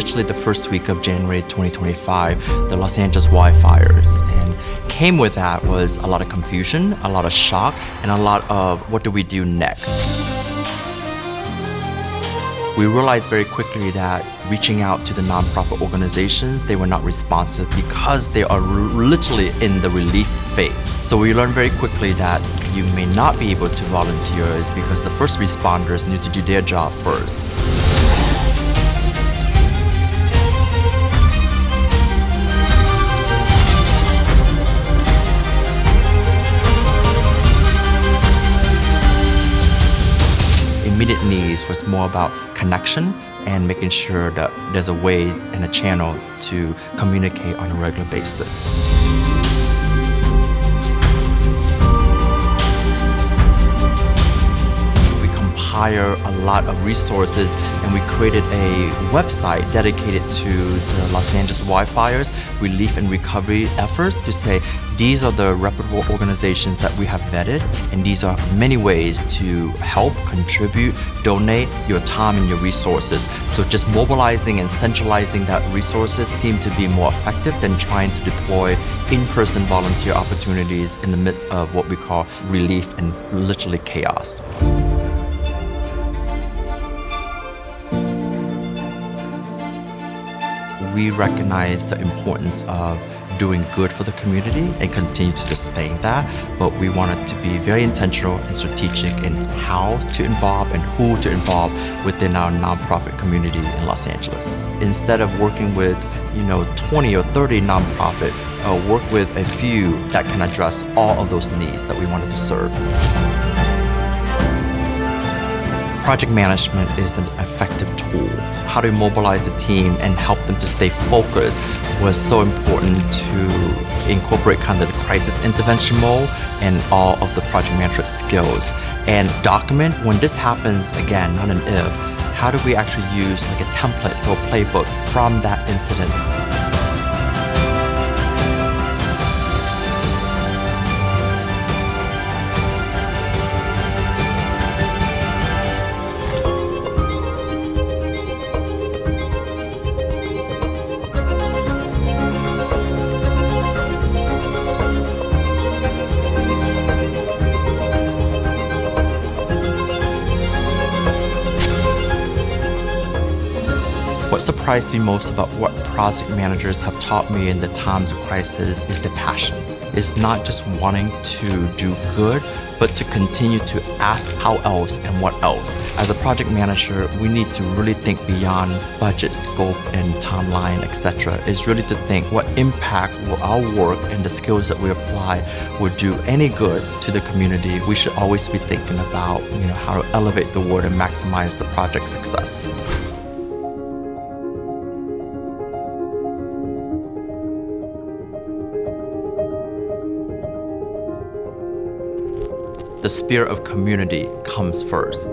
literally the first week of January 2025, the Los Angeles wildfires. And came with that was a lot of confusion, a lot of shock, and a lot of what do we do next? We realized very quickly that reaching out to the nonprofit organizations, they were not responsive because they are literally in the relief phase. So we learned very quickly that you may not be able to volunteer is because the first responders need to do their job first. Immediate needs was more about connection and making sure that there's a way and a channel to communicate on a regular basis. We compiled a lot of resources and we created a website dedicated to the Los Angeles wildfires relief and recovery efforts to say these are the reputable organizations that we have vetted, and these are many ways to help, contribute, donate your time and your resources. So just mobilizing and centralizing that resources seemed to be more effective than trying to deploy in-person volunteer opportunities in the midst of what we call relief and literally chaos. We recognize the importance of doing good for the community and continue to sustain that, but we wanted to be very intentional and strategic in how to involve and who to involve within our nonprofit community in Los Angeles. Instead of working with 20 or 30 nonprofit, work with a few that can address all of those needs that we wanted to serve. Project management is an effective tool. How to mobilize a team and help them to stay focused was so important to incorporate kind of the crisis intervention mode and all of the project management skills. And document when this happens again, not an if, how do we actually use like a template or playbook from that incident? What surprised me most about what project managers have taught me in the times of crisis is the passion. It's not just wanting to do good, but to continue to ask how else and what else. As a project manager, we need to really think beyond budget, scope, and timeline, etc. It's really to think what impact will our work and the skills that we apply will do any good to the community. We should always be thinking about how to elevate the work and maximize the project success. The spirit of community comes first.